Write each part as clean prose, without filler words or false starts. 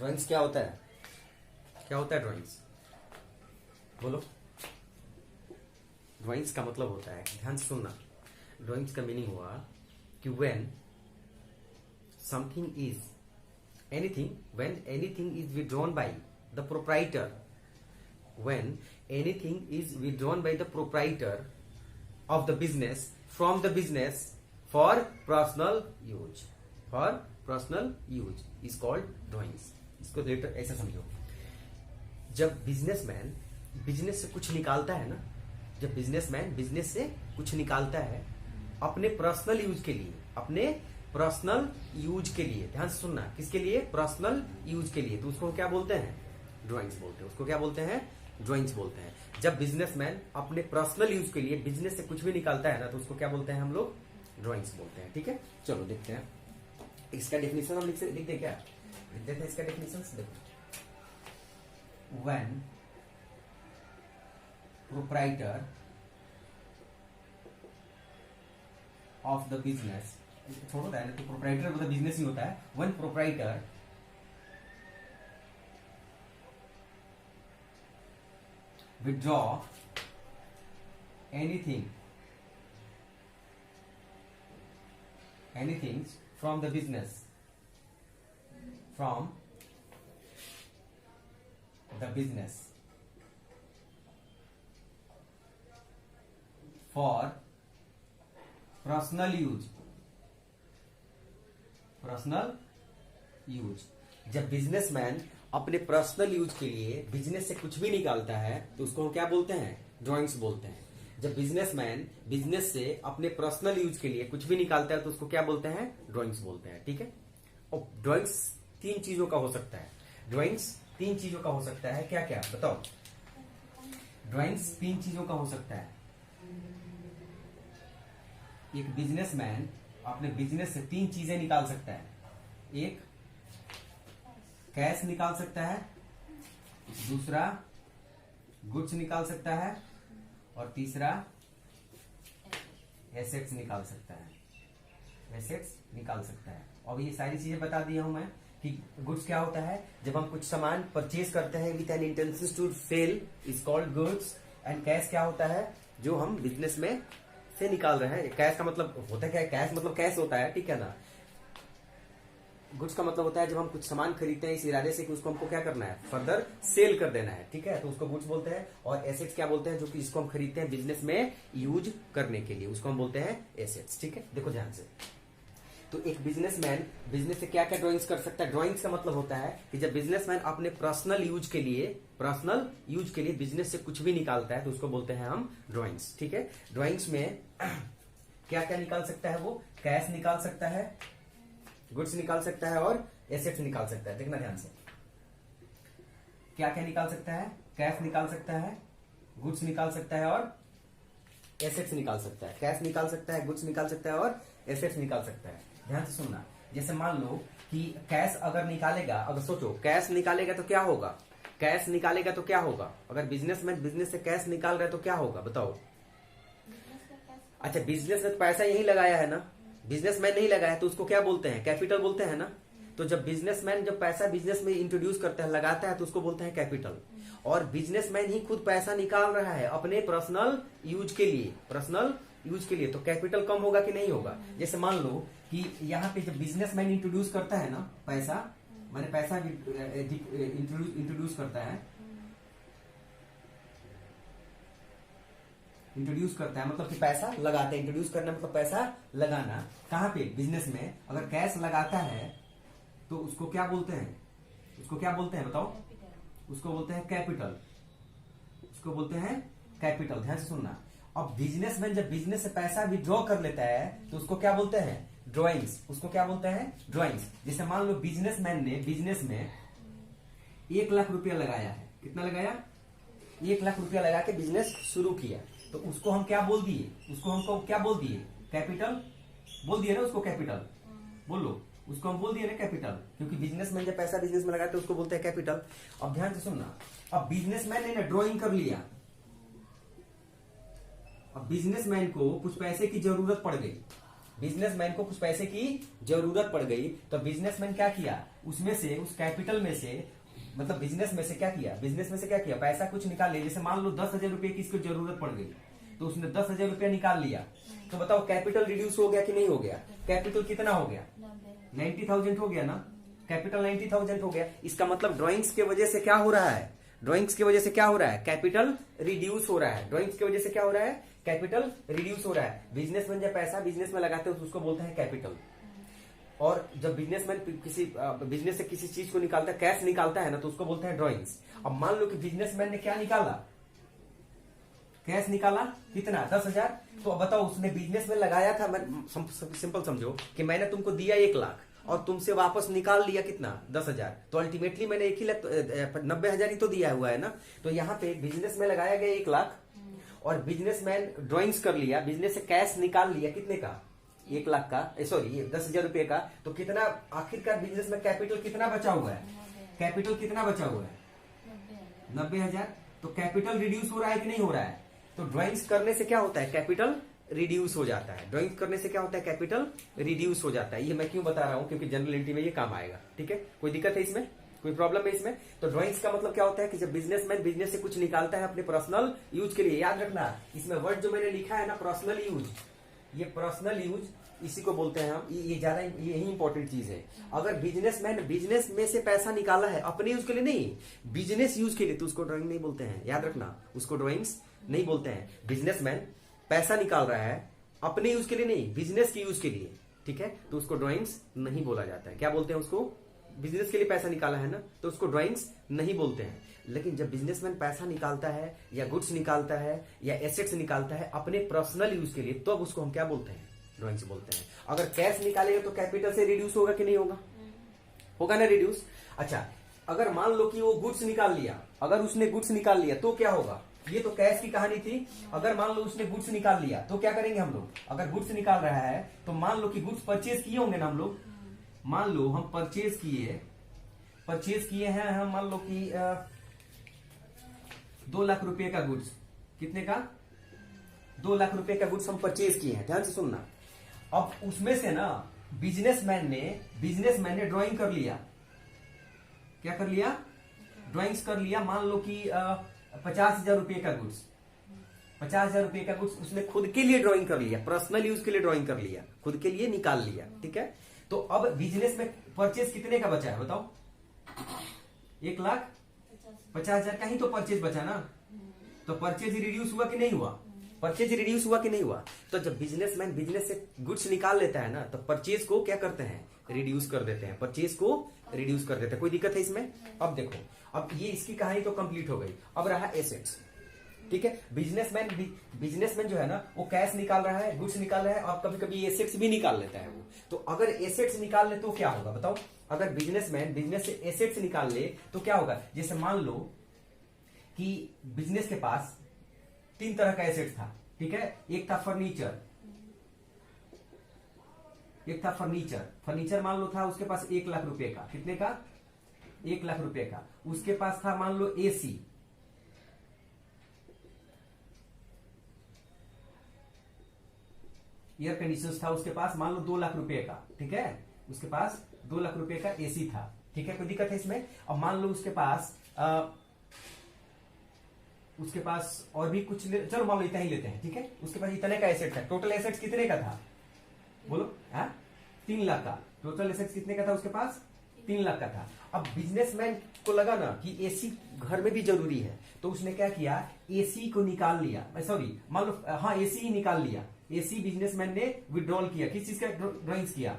Drawings क्या होता है? क्या होता है ड्राइंग्स? बोलो। ड्राइंग्स का मतलब होता है, ध्यान से सुनना, ड्राइंग्स का मीनिंग हुआ कि when something is anything, when anything is withdrawn by the proprietor, when anything is withdrawn by the proprietor of the business from the business for personal use, for personal use is called drawings. इसको letter ऐसा समझो, जब businessman business से कुछ निकालता है ना, जब बिजनेसमैन बिजनेस से कुछ निकालता है अपने पर्सनल यूज के लिए, अपने पर्सनल यूज के लिए, ध्यान से सुनना, किसके लिए? पर्सनल यूज के लिए, तो उसको क्या बोलते हैं? ड्राइंग्स बोलते हैं। उसको क्या बोलते हैं? ड्राइंग्स बोलते हैं। जब बिजनेसमैन अपने पर्सनल यूज के लिए बिजनेस से कुछ भी निकालता है ना, तो उसको क्या बोलते हैं हम लोग? ड्राइंग्स बोलते हैं। ठीक है, चलो देखते हैं इसका डेफिनेशन। हम लिख दे क्या? लिख देते हैं इसका डेफिनेशन। देखो, when proprietor of the business, छोड़ो ना, तो प्रोप्राइटर मतलब बिजनेस ही होता है। When proprietor withdraw anything from the business, from the business for personal use, personal use. जब बिजनेसमैन अपने पर्सनल यूज के लिए बिजनेस से कुछ भी निकालता है तो उसको हम क्या बोलते हैं? ड्राइंग्स बोलते हैं। जब बिजनेसमैन बिजनेस से अपने पर्सनल यूज के लिए कुछ भी निकालता है तो उसको क्या बोलते हैं? ड्राइंग्स बोलते हैं। ठीक है, और ड्राइंग्स तीन चीजों का हो सकता है। ड्राइंग्स तीन चीजों का हो सकता है। क्या क्या बताओ? ड्राइंग्स तीन चीजों का हो सकता है। एक बिजनेसमैन अपने बिजनेस से तीन चीजें निकाल सकता है। एक, कैश निकाल सकता है, दूसरा गुड्स निकाल सकता है, और तीसरा एसेट्स निकाल सकता है। एसेट्स निकाल सकता है। और ये सारी चीजें बता दिया हूं मैं कि गुड्स क्या होता है? जब हम कुछ सामान परचेज करते हैं with an intention to sell is called goods. And cash क्या होता है? जो हम बिजनेस में से निकाल रहे हैं। कैश का मतलब होता है क्या? कैश मतलब कैश होता है, ठीक है ना। गुड्स का मतलब होता है जब हम कुछ सामान खरीदते हैं इस इरादे से कि उसको हमको क्या करना है? फर्दर सेल कर देना है, ठीक है, तो उसको गुड्स बोलते हैं। और एसेट्स क्या बोलते हैं? जो कि जिसको हम खरीदते हैं बिजनेस में यूज करने के लिए, उसको हम बोलते हैं एसेट्स। ठीक है, देखो ध्यान से, तो एक बिजनेसमैन बिजनेस से क्या क्या ड्राइंग्स कर सकता है? ड्राइंग्स का मतलब होता है कि जब बिजनेसमैन अपने पर्सनल यूज के लिए बिजनेस से कुछ भी निकालता है तो उसको बोलते हैं हम ड्राइंग्स। ठीक है, ड्राइंग्स में क्या क्या निकाल सकता है वो? कैश निकाल सकता है, गुड्स निकाल सकता है, और एसेट्स निकाल सकता है। देखना ध्यान से, क्या क्या निकाल सकता है? कैश निकाल सकता है, गुड्स निकाल सकता है, और एसेट्स निकाल सकता है। कैश निकाल सकता है, गुड्स निकाल सकता है, और एसेट्स निकाल सकता है। ध्यान से सुनना, जैसे मान लो कि कैश अगर निकालेगा, अगर सोचो कैश निकालेगा तो क्या होगा? कैश निकालेगा तो क्या होगा? अगर बिजनेसमैन बिजनेस से कैश निकाल रहा है तो क्या होगा बताओ? अच्छा, बिजनेस ने तो पैसा यही लगाया है ना, बिजनेसमैन नहीं लगाया, तो उसको क्या बोलते हैं? कैपिटल बोलते हैं ना। तो जब बिजनेसमैन जब पैसा बिजनेस में इंट्रोड्यूस करता है, लगाता है, तो उसको बोलते हैं कैपिटल। और बिजनेसमैन ही खुद पैसा निकाल रहा है अपने पर्सनल यूज के लिए, तो कैपिटल कम होगा कि नहीं होगा? जैसे मान लो कि यहाँ पे जब बिजनेसमैन इंट्रोड्यूस करता है ना पैसा, मैंने पैसा इंट्रोड्यूस करता है, इंट्रोड्यूस करता है मतलब कि पैसा लगाते हैं। इंट्रोड्यूस करना मतलब पैसा लगाना। कहां पे? बिजनेस में। अगर कैश लगाता है तो उसको क्या बोलते हैं? उसको क्या बोलते हैं बताओ? उसको बोलते हैं कैपिटल। उसको बोलते हैं कैपिटल। ध्यान से सुनना, अब बिजनेसमैन जब बिजनेस से पैसा विड्रॉ कर लेता है तो उसको क्या बोलते हैं? ड्राइंग्स। उसको क्या बोलते हैं? ड्राइंग्स। जैसे मान लो बिजनेसमैन ने बिजनेस में 1 लाख रुपया लगाया है। कितना लगाया? 1 लाख रुपया लगा के बिजनेस शुरू किया, तो उसको हम क्या बोल दिए? उसको हमको क्या बोल दिए? कैपिटल बोल दिए ना उसको। कैपिटल बोलो, उसको हम बोल दिए ना कैपिटल, क्योंकि बिजनेसमैन जब पैसा बिजनेस में लगाते हैं उसको बोलते हैं कैपिटल। अब ध्यान से सुनना, अब बिजनेसमैन ने ना ड्राइंग कर लिया, अब बिजनेसमैन को कुछ पैसे की जरूरत पड़ गई, बिजनेसमैन को कुछ पैसे की जरूरत पड़ गई, तो बिजनेसमैन क्या किया, उसमें से, उस कैपिटल में से, मतलब बिजनेस में से क्या किया, बिजनेस में से क्या किया, पैसा कुछ निकाल लिया। जैसे मान लो 10,000 रुपए की इसको जरूरत पड़ गई, तो उसने 10,000 रुपया निकाल लिया। तो बताओ कैपिटल रिड्यूस हो गया कि नहीं हो गया? कैपिटल कितना हो गया? 90,000 हो गया ना, कैपिटल 90,000 हो गया। इसका मतलब ड्राइंग्स की वजह से क्या हो रहा है, ड्राइंग्स की वजह से क्या हो रहा है, कैपिटल रिड्यूस हो रहा है। ड्राइंग्स की वजह से क्या हो रहा है, कैपिटल रिड्यूस हो रहा है। बिजनेसमैन जब पैसा बिजनेस में लगाते हो तो उसको बोलते हैं कैपिटल। और जब बिजनेसमैन किसी बिजनेस से किसी चीज को निकालता है, कैश निकालता है ना, तो उसको बोलते हैं ड्राइंग्स। अब मान लो कि बिजनेसमैन ने क्या निकाला, कैश निकाला, कितना, 10,000। तो अब बताओ उसने बिजनेस में लगाया था, सिंपल समझो कि मैंने तुमको दिया 1 लाख और तुमसे वापस निकाल लिया कितना, 10,000। तो अल्टीमेटली मैंने 1 ही लाख, 90,000 ही तो दिया हुआ है ना। तो यहाँ पे बिजनेस में लगाया गया 1 लाख और बिजनेसमैन ड्राइंग्स कर लिया, बिजनेस से कैश निकाल लिया कितने का, 1 लाख का, सॉरी 10,000 रुपए का। तो कितना आखिरकार बिजनेस में कैपिटल कितना बचा हुआ है, कैपिटल कितना बचा हुआ है, 90,000। तो कैपिटल रिड्यूस हो रहा है कि नहीं हो रहा है? तो ड्राइंग्स करने से क्या होता है, कैपिटल रिड्यूस हो जाता है। ड्राइंग्स करने से क्या होता है, कैपिटल रिड्यूस हो जाता है। ये मैं क्यों बता रहा हूं, क्योंकि जनरल एंट्री में ये काम आएगा। ठीक है, कोई दिक्कत है इसमें, कोई प्रॉब्लम है इसमें? तो ड्राइंग्स का मतलब क्या होता है कि जब बिजनेसमैन बिजनेस से कुछ निकालता है अपने पर्सनल यूज के लिए, याद रखना इसमें वर्ड जो मैंने लिखा है ना, पर्सनल यूज, ये पर्सनल यूज इसी को बोलते हैं हम। ये ज्यादा यही इंपॉर्टेंट चीज है। अगर बिजनेसमैन बिजनेस में से पैसा निकाला है अपने यूज के लिए नहीं, बिजनेस यूज के लिए, तो उसको ड्राइंग नहीं बोलते हैं, याद रखना, उसको ड्राइंग्स नहीं बोलते हैं। बिजनेसमैन पैसा निकाल रहा है अपने यूज के लिए नहीं, बिजनेस के यूज के लिए, ठीक है, तो उसको ड्राइंग्स नहीं बोला जाता है। क्या बोलते हैं उसको, बिजनेस के लिए पैसा निकाला है ना, तो उसको ड्राइंग्स नहीं बोलते हैं। लेकिन जब बिजनेसमैन पैसा निकालता है या गुड्स निकालता है या एसेट्स निकालता है अपने पर्सनल यूज के लिए, तो अब उसको हम क्या बोलते हैं, ड्राइंग्स बोलते हैं। अगर कैश निकालेगा तो कैपिटल से रिड्यूस होगा कि नहीं होगा, होगा ना रिड्यूस। अच्छा, अगर मान लो कि वो गुड्स निकाल लिया, अगर उसने गुड्स निकाल लिया तो क्या होगा, ये तो कैश की कहानी थी। अगर मान लो उसने गुड्स निकाल लिया तो क्या करेंगे हम लोग, अगर गुड्स निकाल रहा है तो मान लो कि गुड्स परचेज किए होंगे ना हम लोग, मान लो हम परचेज किए हैं हम, मान लो कि 2 लाख रुपए का गुड्स, कितने का, 2 लाख रुपए का गुड्स हम परचेज किए हैं। ध्यान से सुनना। अब उसमें से ना बिजनेसमैन ने ड्राइंग कर लिया, क्या कर लिया, ड्राइंग्स कर लिया। मान लो कि 50,000 रुपए का गुड्स, 50,000 रुपए का गुड्स उसने खुद के लिए ड्राइंग कर लिया, पर्सनल यूज के लिए ड्राइंग कर लिया, खुद के लिए निकाल लिया। ठीक है, तो अब बिजनेस में परचेज कितने का बचा है बताओ, 1,50,000 का ही तो परचेज बचा ना। तो परचेज रिड्यूस हुआ कि नहीं हुआ, परचेज रिड्यूस हुआ कि नहीं हुआ। तो जब बिजनेसमैन बिजनेस से गुड्स निकाल लेता है ना, तो परचेज को क्या करते हैं, रिड्यूस कर देते हैं, परचेज को रिड्यूस कर देते हैं। कोई दिक्कत है इसमें? अब देखो, अब ये इसकी कहानी तो कंप्लीट हो गई। अब रहा एसेट्स। ठीक है, बिजनेसमैन जो है ना, वो कैश निकाल रहा है, गुड्स निकाल रहा है, और कभी कभी एसेट्स भी निकाल लेता है वो। तो अगर एसेट्स निकाल ले तो क्या होगा बताओ, अगर बिजनेसमैन बिजनेस से एसेट्स निकाल ले तो क्या होगा। जैसे मान लो कि बिजनेस के पास 3 तरह का एसेट था। ठीक है, एक था फर्नीचर, फर्नीचर मान लो था उसके पास 1 लाख रुपए का, कितने का, 1 लाख रुपए का। उसके पास था मान लो एसी, एयर कंडीशनर था उसके पास, मान लो 2 लाख रुपए का। ठीक है, उसके पास 2 लाख रुपए का एसी था। ठीक है, कोई दिक्कत है इसमें? अब मान लो उसके पास और भी कुछ चलो मान लो इतना ही लेते हैं। ठीक है, उसके पास इतने का एसेट था। टोटल एसेट्स कितने का था बोलो, 3 लाख का। टोटल एसेट्स कितने का था उसके पास, 3 लाख का था। अब बिजनेसमैन को लगा ना कि एसी घर में भी जरूरी है, तो उसने क्या किया, एसी को निकाल लिया, सॉरी मान लो हाँ एसी ही निकाल लिया। एसी बिजनेसमैन ने विड्रॉल किया, किस चीज का ड्राइंग्स किया,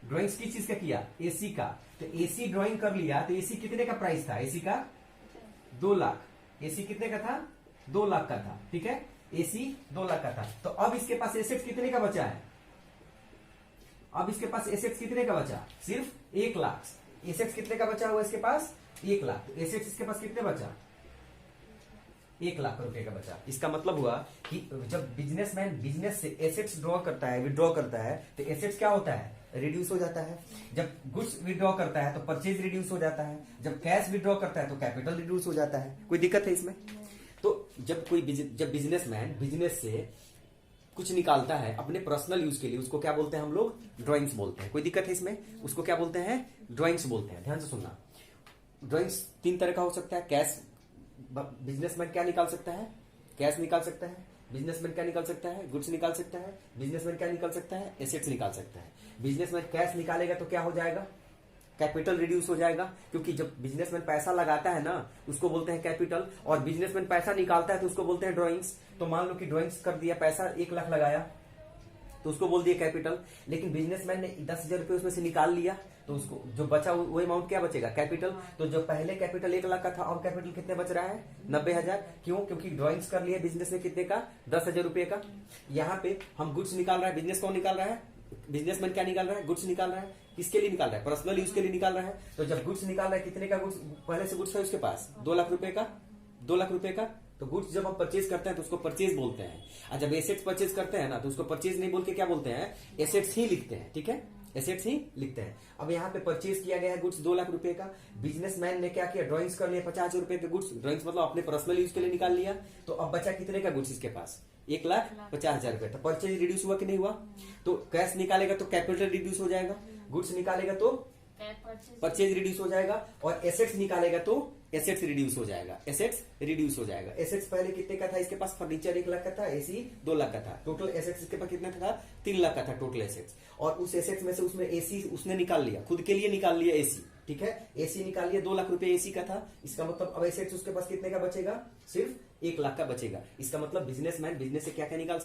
ड्राइंग्स किस चीज का किया, एसी का। तो एसी ड्राइंग कर लिया, तो एसी कितने का प्राइस था, एसी का 2 लाख। एसी कितने का था, 2 लाख का था। ठीक है, एसी 2 लाख का था। तो अब इसके पास एसेट्स कितने का बचा है, अब इसके पास एसेट्स कितने का बचा, सिर्फ 1 लाख। एसेट्स कितने का बचा हुआ इसके पास, 1 लाख। एसेट्स इसके पास कितने बचा, 1 लाख रुपए का बचा। इसका मतलब हुआ कि जब बिजनेसमैन बिजनेस से एसेट्स ड्रॉ करता है, विड्रॉ करता है, तो एसेट्स क्या होता है, रिड्यूस हो जाता है। जब गुड्स विड्रॉ करता है तो परचेज रिड्यूस हो जाता है। जब कैश विड्रॉ करता है तो कैपिटल रिड्यूस हो जाता है। कोई दिक्कत है इसमें? तो जब बिजनेसमैन बिजनेस से कुछ निकालता है अपने पर्सनल यूज के लिए, उसको क्या बोलते हैं हम लोग? ड्राइंग्स बोलते हैं। कोई दिक्कत है इसमें? उसको क्या बोलते हैं? ड्राइंग्स बोलते हैं। ध्यान से सुनना, ड्राइंग्स 3 तरह का हो सकता है। कैश, बिजनेसमैन क्या निकाल सकता है? कैश निकाल सकता है। बिजनेसमैन क्या निकाल सकता है? गुड्स निकाल सकता है। बिजनेसमैन क्या निकाल सकता है? एसेट्स निकाल सकता है। बिजनेसमैन कैश निकालेगा तो क्या हो जाएगा? कैपिटल रिड्यूस हो जाएगा, क्योंकि जब बिजनेसमैन पैसा लगाता है ना उसको बोलते हैं कैपिटल, और बिजनेसमैन पैसा निकालता है तो उसको बोलते हैं ड्राइंग्स। तो मान लो कि ड्राइंग्स कर दिया, पैसा 1 लाख लगाया तो उसको बोल दिया कैपिटल, लेकिन बिजनेसमैन ने 10,000 रुपए उसमें से निकाल लिया तो उसको जो बचा वो अमाउंट क्या बचेगा? कैपिटल। तो जो पहले कैपिटल 1 लाख का था, अब कैपिटल कितने बच रहा है? 90,000। क्यों? क्योंकि ड्राइंग्स कर लिया बिजनेस ने कितने का? 10,000 रुपए का। यहाँ पे हम गुड्स निकाल रहा है, बिजनेस कौन निकाल रहा है? बिजनेसमैन क्या निकाल रहा है? गुड्स निकाल रहा है। किसके लिए निकाल रहा है? पर्सनल यूज के लिए निकाल रहा है। तो जब गुड्स निकाल रहा है, कितने का गुड्स? पहले से गुड्स है उसके पास 2 लाख रुपए का, 2 लाख रुपए का। तो गुड्स जब हम परचेज करते हैं तो उसको परचेज बोलते हैं, और जब एसेट्स परचेज करते हैं ना तो उसको परचेज नहीं बोल के क्या बोलते हैं? एसेट्स ही लिखते हैं। ठीक है, एसेट्स ही लिखते हैं। अब यहाँ पे परचेज किया गया है गुड्स 2 लाख रुपए का। बिजनेसमैन ने क्या किया? ड्राइंग्स कर लिया 50,000 रुपए के गुड्स, ड्राइंग्स मतलब अपने पर्सनल यूज के लिए निकाल लिया। तो अब बचा कितने का गुड्स इसके पास? 1,50,000 रुपए। तो परचेज रिड्यूस हुआ कि नहीं हुआ? तो कैश निकालेगा तो कैपिटल रिड्यूस हो जाएगा, गुड्स निकालेगा तो परचेज रिड्यूस हो जाएगा, और एसेट्स निकालेगा तो एसेट्स रिड्यूस हो जाएगा। एसेट्स रिड्यूस हो जाएगा। एसेट्स पहले कितने का था इसके पास? फर्नीचर 1 लाख का था, एसी 2 लाख का था। टोटल एसेट्स इसके पास कितना था? 3 लाख का था टोटल एसेट्स। और उस एसेट्स में से उसमें एसी उसने निकाल लिया, खुद के लिए निकाल लिया एसी। ठीक है, एसी निकाल लिया, 2 लाख रुपए एसी का था। इसका मतलब अब एसेट्स उसके पास कितने का बचेगा? सिर्फ 1 लाख का बचेगा। इसका मतलब बिजनेसमैन बिजनेस से क्या क्या निकाल